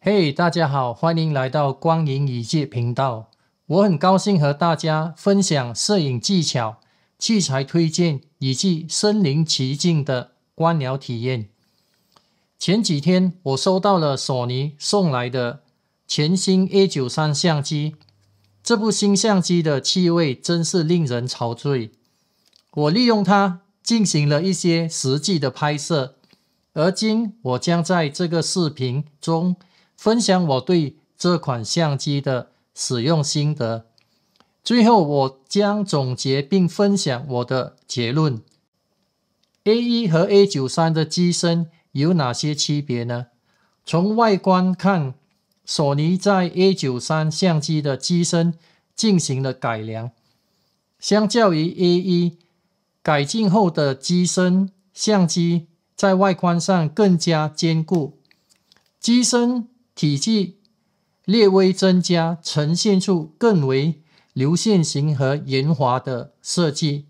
嘿，大家好，欢迎来到光影影界频道。我很高兴和大家分享摄影技巧、器材推荐以及身临其境的观鸟体验。前几天我收到了索尼送来的全新 A93 相机，这部新相机的气味真是令人陶醉。我利用它进行了一些实际的拍摄，而今我将在这个视频中分享我对这款相机的使用心得，最后我将总结并分享我的结论。A1 和 A93 的机身有哪些区别呢？从外观看，索尼在 A93 相机的机身进行了改良，相较于 A1 改进后的机身，相机在外观上更加坚固，机身体积略微增加，呈现出更为流线型和圆滑的设计，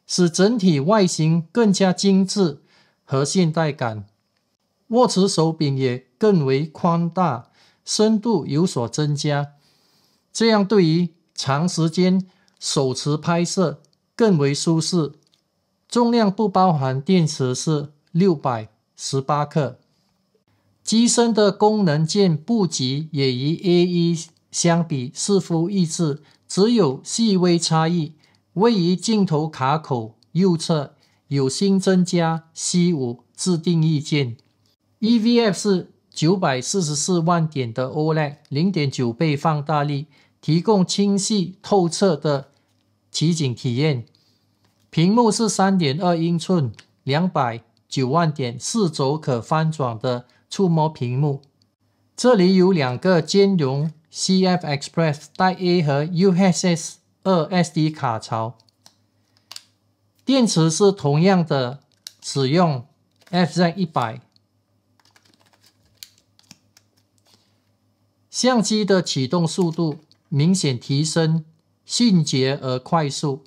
使整体外形更加精致和现代感。握持手柄也更为宽大，深度有所增加，这样对于长时间手持拍摄更为舒适。重量不包含电池是618克。机身的功能键布局也与 A1 相比似乎一致，只有细微差异。位于镜头卡口右侧有新增加 C5 自定义键， EVF 是944万点的 OLED， 0.9 倍放大力，提供清晰透彻的取景体验。屏幕是 3.2 英寸209万点4轴可翻转的触摸屏幕，这里有两个兼容 CF Express 带 A 和 UHS 2 SD 卡槽，电池是同样的使用 FZ100。相机的启动速度明显提升，迅捷而快速。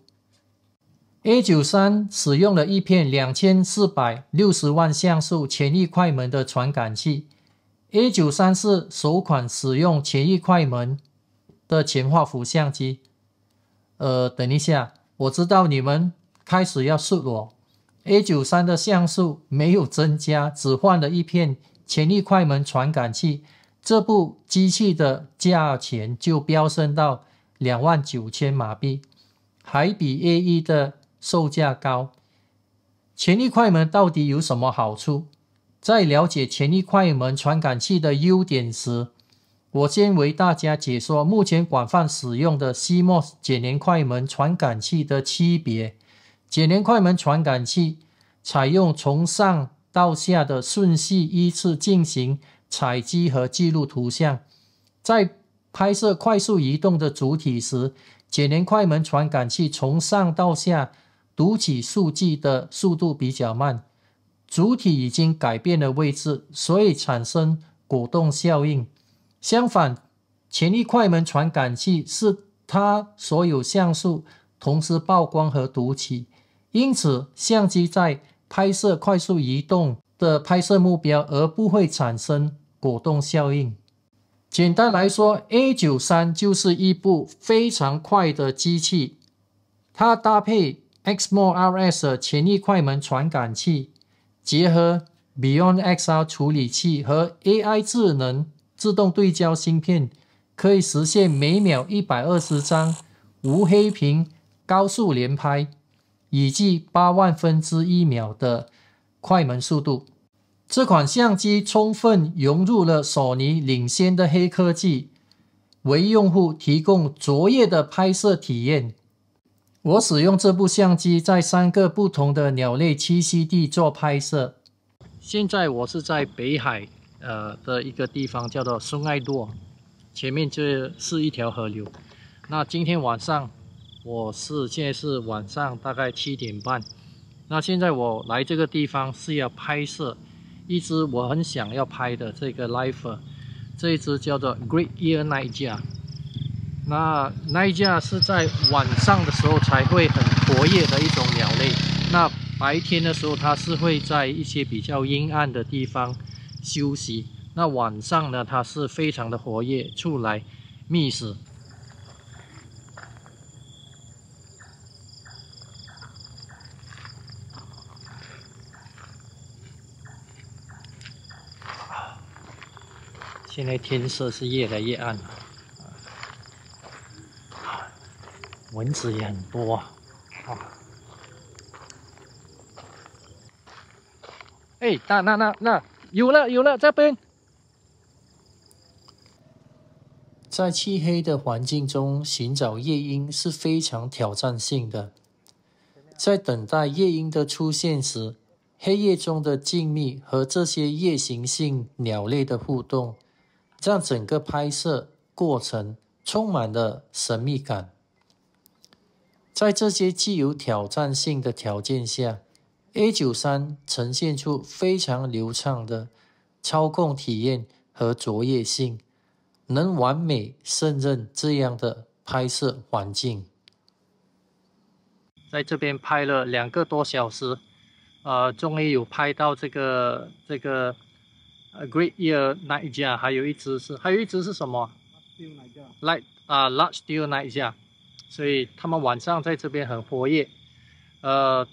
A93 使用了一片2460万像素全域快门的传感器。A93 是首款使用全域快门的全画幅相机。等一下，我知道你们开始要说我 A93 的像素没有增加，只换了一片全域快门传感器，这部机器的价钱就飙升到29000马币，还比 A1 的售价高。全域快门到底有什么好处？在了解全域快门传感器的优点时，我先为大家解说目前广泛使用的 CMOS 减联快门传感器的区别。减联快门传感器采用从上到下的顺序依次进行采集和记录图像，在拍摄快速移动的主体时，减联快门传感器从上到下读取数据的速度比较慢，主体已经改变了位置，所以产生果冻效应。相反，全域快门传感器是它所有像素同时曝光和读取，因此相机在拍摄快速移动的拍摄目标，而不会产生果冻效应。简单来说， A93 就是一部非常快的机器，它搭配 Exmor RS 的全域快门传感器，结合 Beyond XR 处理器和 AI 智能自动对焦芯片，可以实现每秒120张无黑屏高速连拍，以及8万分之1秒的快门速度。这款相机充分融入了索尼领先的黑科技，为用户提供卓越的拍摄体验。我使用这部相机在3个不同的鸟类栖息地做拍摄。现在我是在北海的一个地方叫做松爱洛，前面这是一条河流。那今天晚上现在是晚上大概7点半。那现在我来这个地方是要拍摄一只我很想要拍的这个 Lifer， 这一只叫做 Great Ear Nightjar。那 Nightjar 是在晚上的时候才会很活跃的一种鸟类，那白天的时候它是会在一些比较阴暗的地方休息，那晚上呢，它是非常的活跃，出来觅食。现在天色是越来越暗了，蚊子也很多啊。哎，那有了，这边。在漆黑的环境中寻找夜莺是非常挑战性的。在等待夜莺的出现时，黑夜中的静谧和这些夜行性鸟类的互动，让整个拍摄过程充满了神秘感。在这些具有挑战性的条件下， A93 呈现出非常流畅的操控体验和卓越性，能完美胜任这样的拍摄环境。在这边拍了2个多小时，终于有拍到这个Great Ear Nightjar， 还有一只是什么 ？Large Steel Nightjar， 所以他们晚上在这边很活跃。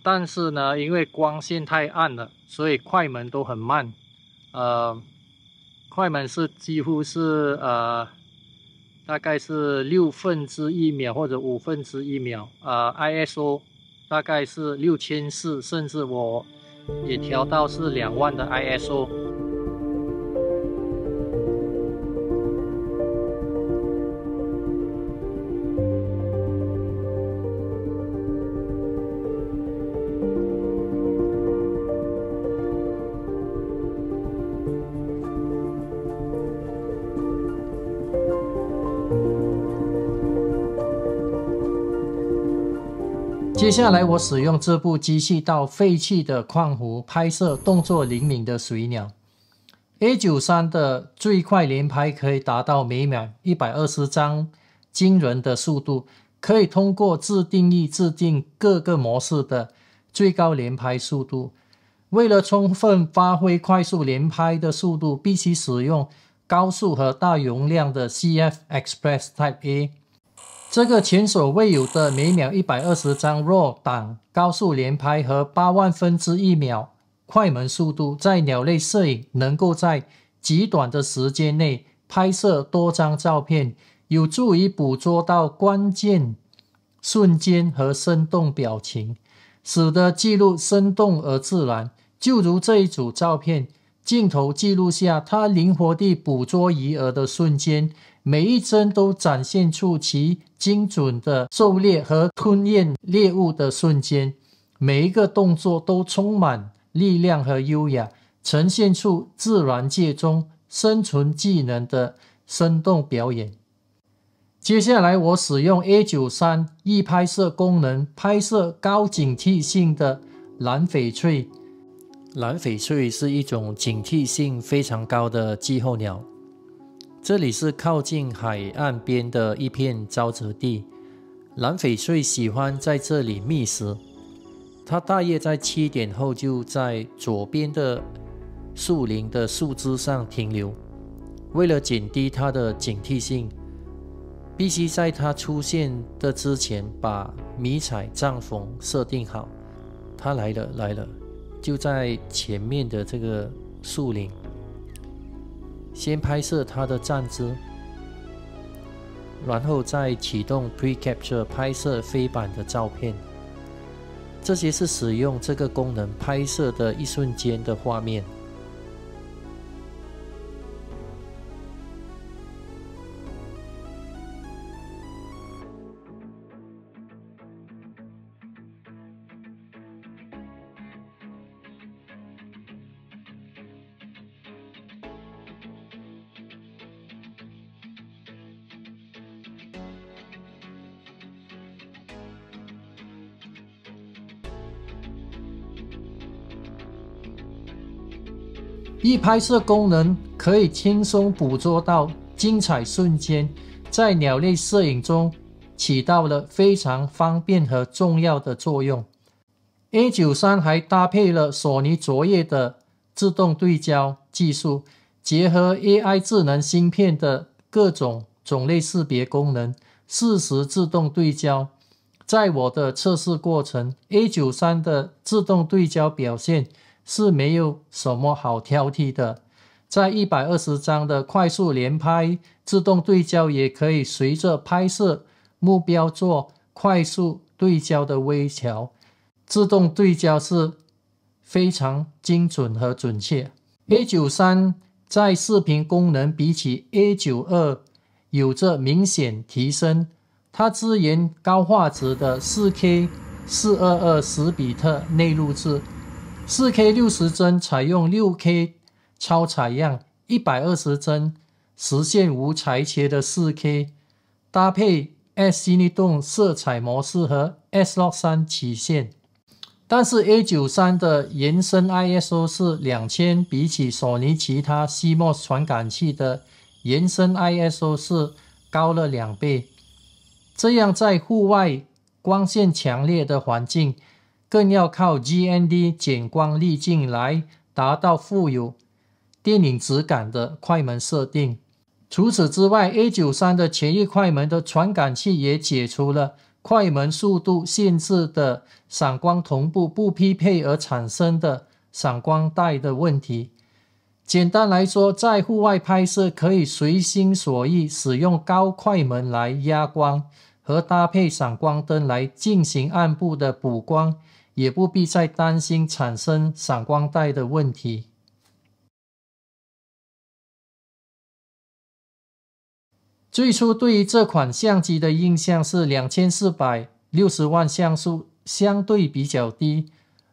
但是呢，因为光线太暗了，所以快门都很慢。快门是几乎是大概是1/6秒或者1/5秒。ISO 大概是6400，甚至我也调到是20000的 ISO。接下来我使用这部机器到废弃的矿湖拍摄动作灵敏的水鸟。A93 的最快连拍可以达到每秒120张，惊人的速度，可以通过自定各个模式的最高连拍速度。为了充分发挥快速连拍的速度，必须使用高速和大容量的 CF Express Type A。这个前所未有的每秒120张 RAW 档高速连拍和8万分之1秒快门速度，在鸟类摄影能够在极短的时间内拍摄多张照片，有助于捕捉到关键瞬间和生动表情，使得记录生动而自然。就如这一组照片，镜头记录下它灵活地捕捉鱼饵的瞬间，每一帧都展现出其精准的狩猎和吞咽猎物的瞬间，每一个动作都充满力量和优雅，呈现出自然界中生存技能的生动表演。接下来我使用 A93 易拍摄功能拍摄高警惕性的蓝翡翠。蓝翡翠是一种警惕性非常高的季候鸟，这里是靠近海岸边的一片沼泽地，蓝翡翠喜欢在这里觅食。它大约在7点后就在左边的树林的树枝上停留。为了减低它的警惕性，必须在它出现的之前把迷彩帐篷设定好。它来了，就在前面的这个树林。先拍摄它的站姿，然后再启动 Pre-Capture 拍摄飞版的照片。这些是使用这个功能拍摄的一瞬间的画面。易拍摄功能可以轻松捕捉到精彩瞬间，在鸟类摄影中起到了非常方便和重要的作用。A93 还搭配了索尼卓越的自动对焦技术，结合 AI 智能芯片的各种种类识别功能，适时自动对焦。在我的测试过程 ，A93 的自动对焦表现是没有什么好挑剔的。在120张的快速连拍，自动对焦也可以随着拍摄目标做快速对焦的微调。自动对焦是非常精准和准确。A93 在视频功能比起 A92 有着明显提升，它支援高画质的 4K 42210比特内录制， 4K 60帧采用 6K 超采样，120帧实现无裁切的 4K， 搭配 S 心律动色彩模式和 S-Log3 曲线。但是 A93 的原生 ISO 是2000，比起索尼其他 CMOS 传感器的原生 ISO 是高了2倍。这样在户外光线强烈的环境，更要靠 GND 减光滤镜来达到富有电影质感的快门设定。除此之外， A93 的全域快门的传感器也解除了快门速度限制的闪光同步不匹配而产生的闪光带的问题。简单来说，在户外拍摄可以随心所欲使用高快门来压光，和搭配闪光灯来进行暗部的补光，也不必再担心产生闪光带的问题。最初对于这款相机的印象是2460万像素相对比较低，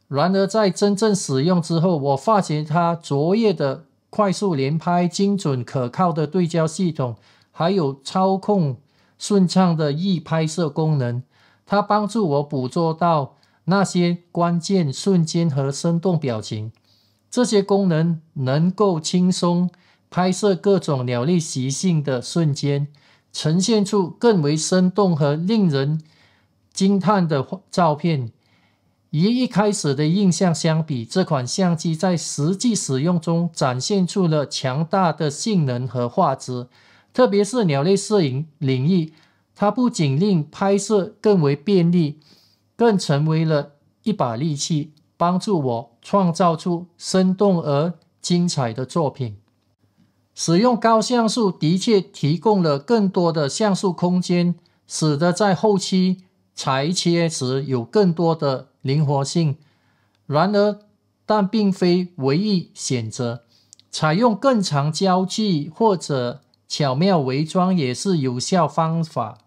然而在真正使用之后，我发觉它卓越的快速连拍、精准可靠的对焦系统，还有操控顺畅的易拍摄功能，它帮助我捕捉到那些关键瞬间和生动表情。这些功能能够轻松拍摄各种鸟类习性的瞬间，呈现出更为生动和令人惊叹的照片。与一开始的印象相比，这款相机在实际使用中展现出了强大的性能和画质，特别是鸟类摄影领域，它不仅令拍摄更为便利，更成为了一把利器，帮助我创造出生动而精彩的作品。使用高像素的确提供了更多的像素空间，使得在后期裁切时有更多的灵活性。然而，但并非唯一选择，采用更长焦距或者巧妙微装也是有效方法，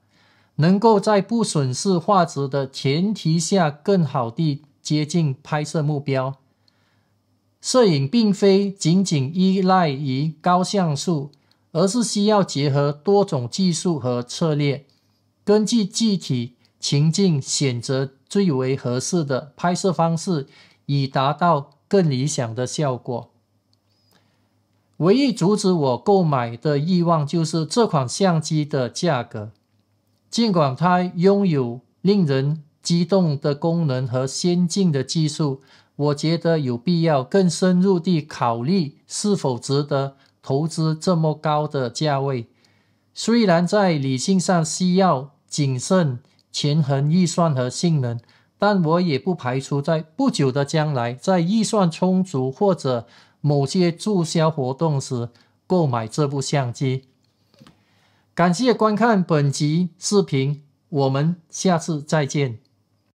能够在不损失画质的前提下更好地接近拍摄目标。摄影并非仅仅依赖于高像素，而是需要结合多种技术和策略，根据具体情境选择最为合适的拍摄方式，以达到更理想的效果。唯一阻止我购买的欲望就是这款相机的价格。尽管它拥有令人激动的功能和先进的技术，我觉得有必要更深入地考虑是否值得投资这么高的价位。虽然在理性上需要谨慎权衡预算和性能，但我也不排除在不久的将来，在预算充足或者某些促销活动时购买这部相机。感谢观看本集视频，我们下次再见。